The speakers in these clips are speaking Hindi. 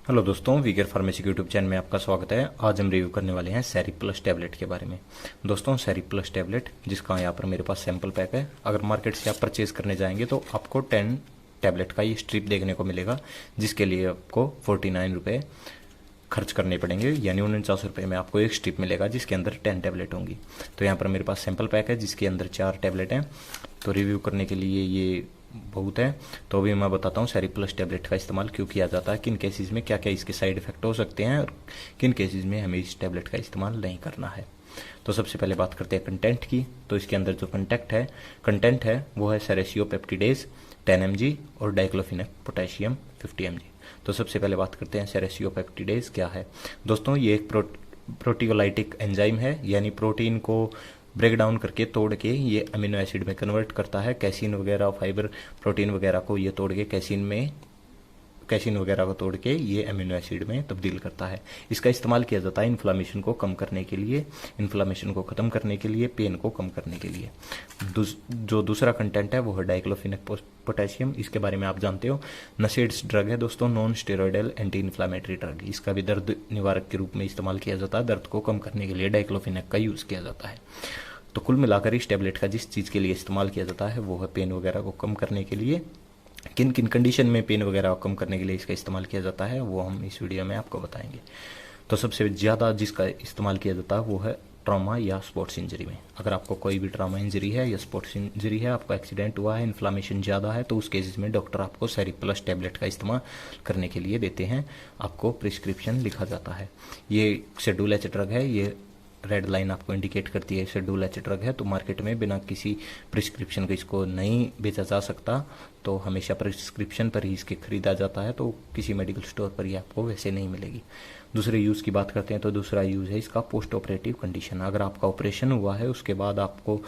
हेलो दोस्तों, वीकेयर फार्मेसी के यूट्यूब चैनल में आपका स्वागत है। आज हम रिव्यू करने वाले हैं सेरी प्लस टैबलेट के बारे में। दोस्तों, सेरी प्लस टैबलेट जिसका यहाँ पर मेरे पास सैंपल पैक है, अगर मार्केट से आप परचेज करने जाएंगे तो आपको 10 टैबलेट का ये स्ट्रिप देखने को मिलेगा, जिसके लिए आपको 49 रुपये खर्च करने पड़ेंगे, यानी 49 रुपये में आपको एक स्ट्रिप मिलेगा जिसके अंदर 10 टैबलेट होंगी। तो यहाँ पर मेरे पास सैंपल पैक है जिसके अंदर 4 टैबलेट हैं। तो रिव्यू करने के लिए ये बहुत है। तो अभी मैं बताता हूँ सेरी प्लस टैबलेट का इस्तेमाल क्यों किया जाता है, किन केसेस में क्या क्या इसके साइड इफेक्ट हो सकते हैं और किन केसेस में हमें इस टैबलेट का इस्तेमाल नहीं करना है। तो सबसे पहले बात करते हैं कंटेंट की। तो इसके अंदर जो कंटेंट है वो है सेरेसियोपेप्टिडेज 10 mg और डाइक्लोफिनेक पोटेशियम 50 mg। तो सबसे पहले बात करते हैं सेरेसियोपेप्टिडेज क्या है। दोस्तों, ये एक प्रोटीओलाइटिक एंजाइम है, यानी प्रोटीन को ब्रेक डाउन करके तोड़ के ये अमीनो एसिड में कन्वर्ट करता है। कैसीन वगैरह, फाइबर, प्रोटीन वगैरह को ये तोड़ के कैसीन वगैरह को तोड़ के ये अमीनो एसिड में तब्दील करता है। इसका इस्तेमाल किया जाता है इन्फ्लामेशन को कम करने के लिए, इन्फ्लामेशन को ख़त्म करने के लिए, पेन को कम करने के लिए। जो दूसरा कंटेंट है वो है डाइक्लोफिनेक पोटेशियम। इसके बारे में आप जानते हो, नसेड्स ड्रग है दोस्तों, non steroidal anti inflammatory drug. इसका भी दर्द निवारक के रूप में इस्तेमाल किया जाता है। दर्द को कम करने के लिए डाइक्लोफिनेक का यूज़ किया जाता है। तो कुल मिलाकर इस टैबलेट का जिस चीज़ के लिए इस्तेमाल किया जाता है वो है पेन वगैरह को कम करने के लिए। किन किन कंडीशन में पेन वगैरह को कम करने के लिए इसका इस्तेमाल किया जाता है वो हम इस वीडियो में आपको बताएंगे। तो सबसे ज़्यादा जिसका इस्तेमाल किया जाता है वो है ट्रॉमा या स्पोर्ट्स इंजरी में। अगर आपको कोई भी ट्रॉमा इंजरी है या स्पोर्ट्स इंजरी है, आपको एक्सीडेंट हुआ है, इन्फ्लामेशन ज़्यादा है, तो उस केसेस में डॉक्टर आपको सेरी प्लस टैबलेट का इस्तेमाल करने के लिए देते हैं। आपको प्रिस्क्रिप्शन लिखा जाता है। ये शेड्यूल एच ड्रग है, ये रेड लाइन आपको इंडिकेट करती है शेड्यूल एच ड्रग है। तो मार्केट में बिना किसी प्रिस्क्रिप्शन के इसको नहीं बेचा जा सकता। तो हमेशा प्रिस्क्रिप्शन पर ही इसके खरीदा जाता है। तो किसी मेडिकल स्टोर पर ही आपको वैसे नहीं मिलेगी। दूसरे यूज़ की बात करते हैं तो दूसरा यूज़ है इसका पोस्ट ऑपरेटिव कंडीशन। अगर आपका ऑपरेशन हुआ है उसके बाद आपको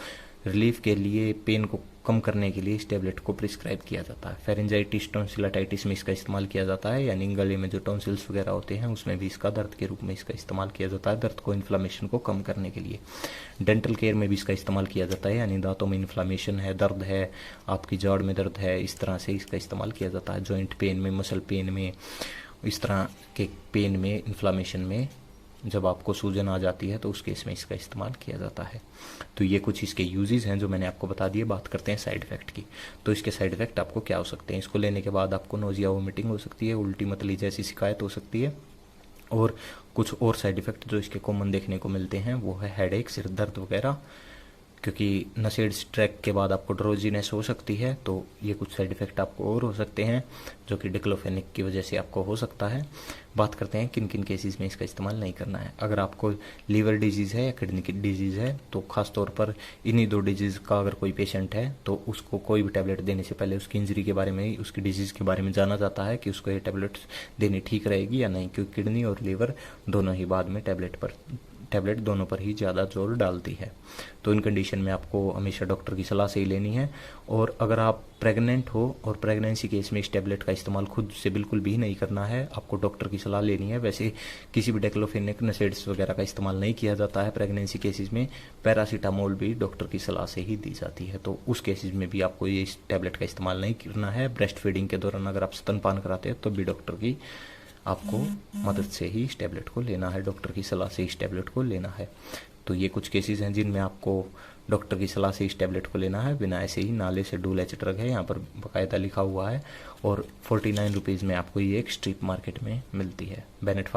रिलीफ के लिए, पेन को कम करने के लिए इस टैबलेट को प्रिस्क्राइब किया जाता है। फेरेंजाइटिस, टॉन्सिलाइटिस में इसका इस्तेमाल किया जाता है, यानी गले में जो टॉन्सिल्स वगैरह होते हैं उसमें भी इसका दर्द के रूप में इसका इस्तेमाल किया जाता है, दर्द को, इन्फ्लामेशन को कम करने के लिए। डेंटल केयर में भी इसका इस्तेमाल किया जाता है, यानी दांतों में इन्फ्लामेशन है, दर्द है, आपकी जाड़ में दर्द है, इस तरह से इसका इस्तेमाल किया जाता है। जॉइंट पेन में, मसल पेन में, इस तरह के पेन में, इन्फ्लामेशन में जब आपको सूजन आ जाती है तो उस केस में इसका इस्तेमाल किया जाता है। तो ये कुछ इसके यूजेस हैं जो मैंने आपको बता दिए। बात करते हैं साइड इफेक्ट की। तो इसके साइड इफेक्ट आपको क्या हो सकते हैं। इसको लेने के बाद आपको नोजिया, वोमिटिंग हो सकती है, उल्टी मतली जैसी शिकायत हो सकती है। और कुछ और साइड इफेक्ट जो इसके कॉमन देखने को मिलते हैं वो है हेडेक, सिर दर्द वगैरह, क्योंकि नसेड्स ट्रैक के बाद आपको ड्रोजीनेस हो सकती है। तो ये कुछ साइड इफेक्ट आपको और हो सकते हैं जो कि डिक्लोफेनिक की वजह से आपको हो सकता है। बात करते हैं किन किन केसेस में इसका इस्तेमाल नहीं करना है। अगर आपको लीवर डिजीज़ है या किडनी की डिजीज़ है तो खास तौर पर इन्हीं 2 डिजीज़ का अगर कोई पेशेंट है तो उसको कोई भी टैबलेट देने से पहले उसकी इंजरी के बारे में, उसकी डिजीज़ के बारे में जाना जाता है कि उसको ये टैबलेट देनी ठीक रहेगी या नहीं, क्योंकि किडनी और लीवर दोनों ही बाद में टैबलेट दोनों पर ही ज़्यादा जोर डालती है। तो इन कंडीशन में आपको हमेशा डॉक्टर की सलाह से ही लेनी है। और अगर आप प्रेग्नेंट हो और प्रेगनेंसी केस में इस टैबलेट का इस्तेमाल खुद से बिल्कुल भी नहीं करना है, आपको डॉक्टर की सलाह लेनी है। वैसे किसी भी डाइक्लोफेनेक, नसेड्स वगैरह का इस्तेमाल नहीं किया जाता है प्रेगनेंसी केसेस में। पैरासीटामोल भी डॉक्टर की सलाह से ही दी जाती है। तो उस केसेस में भी आपको ये इस टैबलेट का इस्तेमाल नहीं करना है। ब्रेस्ट फीडिंग के दौरान अगर आप स्तनपान कराते हैं तो भी डॉक्टर की आपको मदद से ही इस टैबलेट को लेना है, डॉक्टर की सलाह से इस टैबलेट को लेना है। तो ये कुछ केसेस हैं जिनमें आपको डॉक्टर की सलाह से इस टैबलेट को लेना है, बिना ऐसे ही नाले से डूल एच ड्रग है, यहाँ पर बाकायदा लिखा हुआ है। और 49 रुपीज़ में आपको ये एक स्ट्रिप मार्केट में मिलती है। बेनेट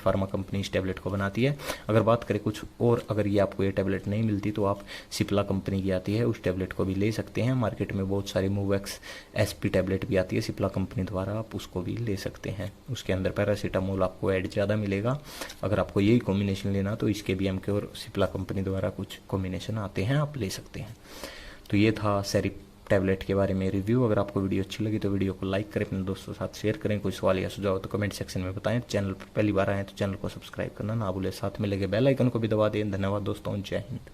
फार्मा कंपनी इस टैबलेट को बनाती है। अगर बात करें कुछ और, अगर ये आपको ये टैबलेट नहीं मिलती तो आप सिप्ला कंपनी की आती है उस टैबलेट को भी ले सकते हैं। मार्केट में बहुत सारी मूवैक्स SP टैबलेट भी आती है सिप्ला कंपनी द्वारा, आप उसको भी ले सकते हैं। उसके अंदर पैरासीटामोल आपको ऐड ज़्यादा मिलेगा। अगर आपको यही कॉम्बिनेशन लेना तो इसके भी MK और सिप्ला कंपनी द्वारा कुछ कॉम्बिनेशन आते हैं, आप ले सकते हैं। तो ये था सेरी टैबलेट के बारे में रिव्यू। अगर आपको वीडियो अच्छी लगी तो वीडियो को लाइक करें, अपने दोस्तों के साथ शेयर करें। कोई सवाल या सुझाव तो कमेंट सेक्शन में बताएं। चैनल पर पहली बार आए तो चैनल को सब्सक्राइब करना ना भूलें, साथ में लगे बेल आइकन को भी दबा दें। धन्यवाद दोस्तों, जय हिंद।